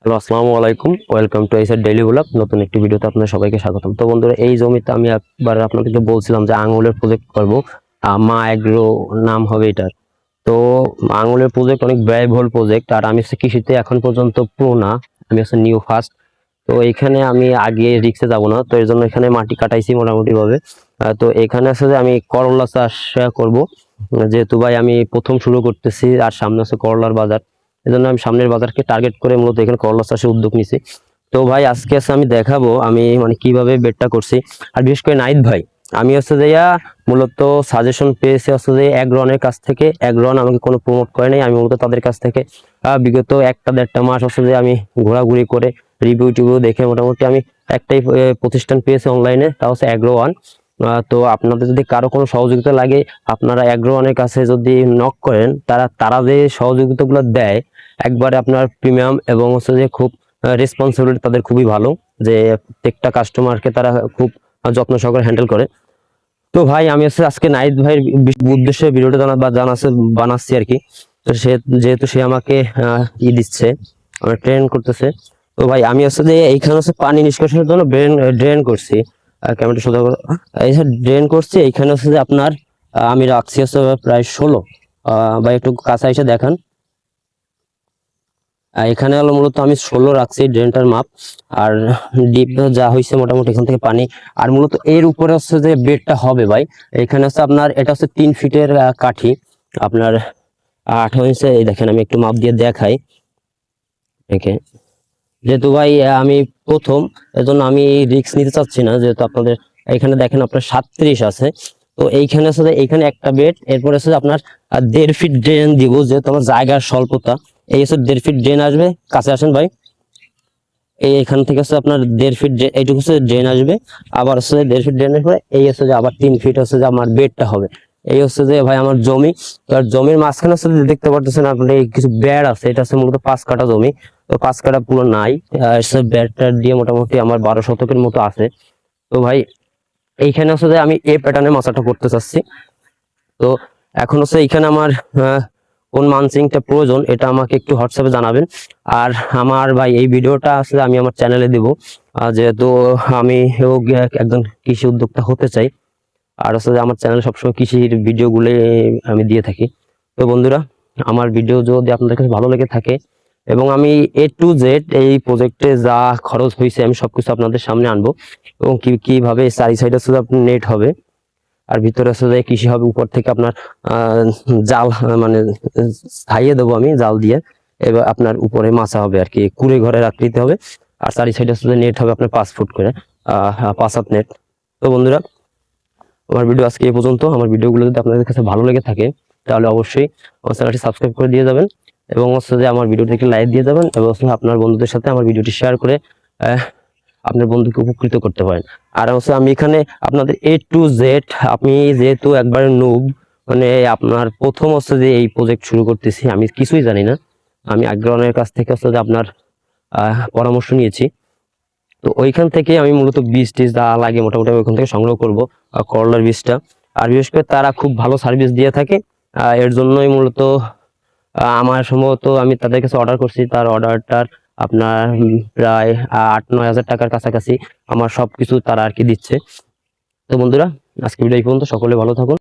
Hello, আসসালামু আলাইকুম। Welcome to আইসার ডেইলি ব্লগ। নতুন একটি ভিডিওতে আপনাদের সবাইকে স্বাগতম। তো বন্ধুরা, এই জমিতে আমি একবার আপনাদেরকে বলছিলাম যে আঙুলের প্রজেক্ট করব। মা এগ্রো নাম হবে এটার। তো আঙুলের প্রজেক্ট অনেক ব্যয়বহুল প্রজেক্ট, আর আমি হচ্ছে কৃষিতে এখন পর্যন্ত প্রো না, আমি হচ্ছে নিউ ফার্স্ট। তো এখানে আমি আগে রিক্সে যাব না, তো এর জন্য এখানে মাটি কাটাইছি মোটামুটি ভাবে। তো এখানে আছে যে আমি করলা চাষ করব, যেহেতু ভাই আমি প্রথম শুরু করতেছি, আর সামনে আছে করলার বাজার। এজন্য আমি সামনের বাজারকে টার্গেট করে মূলত এখানে করলা চাষে উদ্যোগ নিছি। তো ভাই আজকে আছে আমি দেখাবো আমি মানে কিভাবে বেডটা করছি। আর বিশেষ করে নাইট ভাই, আমি হচ্ছে যে মূলত সাজেশন পেয়েছি হচ্ছে যে এগ্রনের কাছ থেকে। এগ্রন আমাকে কোনো প্রমোট করে নাই, আমি মূলত তাদের কাছ থেকে বিগত 1-1.5 মাস হচ্ছে যে আমি ঘোরাঘুরি করে রিভিউ টিভিউ দেখে মোটামুটি আমি একটাই প্রতিষ্ঠান পেয়েছি অনলাইনে, তা হচ্ছে এগ্রো ওয়ান। তো আপনাদের যদি কারো কোনো সহযোগিতা লাগে, আপনারা এগ্রো ওয়ানের কাছে যদি নক করেন, তারা যে সহযোগিতাগুলো দেয় একবারে আপনার প্রিমিয়াম, এবং হচ্ছে যে খুব রেসপন্সিবিলিটি তাদের খুবই ভালো, যে প্রত্যেকটা কাস্টমারকে তারা খুব যত্ন সহকারে হ্যান্ডেল করে। তো ভাই আমি হচ্ছে আজকে নাইট ভাইয়ের উদ্দেশ্যে ভিডিওটা বানাচ্ছি আর কি। তো সে যেহেতু সে আমাকে দিচ্ছে, আমার ট্রেন করতেছে। তো ভাই আমি হচ্ছে যে এইখানে হচ্ছে পানি নিষ্কাশনের জন্য ড্রেন করছি। ক্যামেরাটা সোজা করো। এই যে ড্রেন করছি, এইখানে হচ্ছে যে আপনার আমি রাখছি হচ্ছে প্রায় 16। ভাই একটু কাছে এসে দেখান। এখানে হলো মূলত আমি 16 রাখছি ড্রেনটার মাপ। আর ডিপ যা হয়েছে মোটামুটি এখান থেকে পানি। আর মূলত এর উপরে হচ্ছে যে বেডটা হবে ভাই, এখানে হচ্ছে আপনার এটা হচ্ছে 3 ফিটের কাঠি, আপনার 18 ইঞ্চি। এই দেখেন আমি একটু মাপ দিয়ে দেখাই একে। যেহেতু ভাই আমি প্রথম, এজন্য আমি রিস্ক নিতে চাচ্ছি না। যেহেতু আপনাদের এখানে দেখেন আপনার 37 আছে। তো এইখানে আছে এইখানে একটা বেড, এরপরে আছে আপনার 1.5 ফিট ড্রেন দিব, যেহেতু আমার জায়গার স্বল্পতা। এই হচ্ছে 1.5 ফিট ড্রেন আসবে, কাছে আসেন ভাই। এইখান থেকে হচ্ছে আপনার 1.5 ফিট এইটুকু হচ্ছে ড্রেন আসবে। আবার হচ্ছে 1.5 ফিট ড্রেনের পরে এই হচ্ছে যে আবার 3 ফিট হচ্ছে যে আমার বেডটা হবে। এই হচ্ছে যে ভাই আমার জমি। তো আর জমির মাঝখানে হচ্ছে দেখতে পারতেছেন আপনি কিছু বেড় আছে, এটা হচ্ছে মূলত 5 কাঠা জমি। তো 5 কাঠা পুরো নাই, বেড়টা দিয়ে মোটামুটি আমার 12 শতকের মতো আছে। তো ভাই এইখানে হচ্ছে যে আমি এই প্যাটার্নে মাচাটা করতে চাচ্ছি। তো এখন হচ্ছে এইখানে আমার কোন মানসিংটা প্রয়োজন এটা আমাকে একটু হোয়াটসঅ্যাপে জানাবেন। আর আমার ভাই এই ভিডিওটা আসলে আমি আমার চ্যানেলে দিব, যেহেতু আমি একজন কৃষি উদ্যোক্তা হতে চাই। আর আসলে আমার চ্যানেলে সবসময় কৃষির ভিডিওগুলো আমি দিয়ে থাকি। তো বন্ধুরা, আমার ভিডিও যদি আপনাদের কাছে ভালো লেগে থাকে, এবং আমি A to Z এই প্রজেক্টে যা খরচ হয়েছে আমি সবকিছু আপনাদের সামনে আনবো, এবং কিভাবে চারি সাইডে আসলে আপনার নেট হবে, আর ভিতরে আসলে কৃষি হবে, উপর থেকে আপনার জাল মানে ছাইয়ে দেবো আমি জাল দিয়ে। এবার আপনার উপরে মাছা হবে আর কি, কুড়ে ঘরের আকৃতি হবে। আর চারি সাইডে আসলে নেট হবে আপনার 5 ফুট করে, 5 হাত নেট। তো বন্ধুরা, আমার ভিডিও আজকে এই পর্যন্ত। আমার ভিডিওগুলো যদি আপনাদের কাছে ভালো লেগে থাকে, তাহলে অবশ্যই আমার চ্যানেলটি সাবস্ক্রাইব করে দিয়ে যাবেন, এবং হচ্ছে যে আমার ভিডিওটি একটি লাইক দিয়ে যাবেন, এবং আপনার বন্ধুদের সাথে আমার ভিডিওটি শেয়ার করে আপনার বন্ধুকে উপকৃত করতে পারেন। আর হচ্ছে আমি এখানে আপনাদের A to Z, আমি যেহেতু একবারে নুব, মানে আপনার প্রথম হচ্ছে যে এই প্রজেক্ট শুরু করতেছি, আমি কিছুই জানি না। আমি আগ্রহণের কাছ থেকে হচ্ছে যে আপনার পরামর্শ নিয়েছি। তো ওইখান থেকে আমি মূলত বীজ টিজ যা লাগে মোটামুটি ওইখান থেকে সংগ্রহ করব করলার বীজটা। আর বিশেষ করে তারা খুব ভালো সার্ভিস দিয়ে থাকে, এর জন্যই মূলত আমার সম্ভবত আমি তাদের কাছে অর্ডার করছি, তার অর্ডারটার আপনার প্রায় 8-9 হাজার টাকার কাছাকাছি আমার সবকিছু তারা আর কি দিচ্ছে। তো বন্ধুরা, আজকে ভিডিও এই পর্যন্ত। সকলে ভালো থাকুন।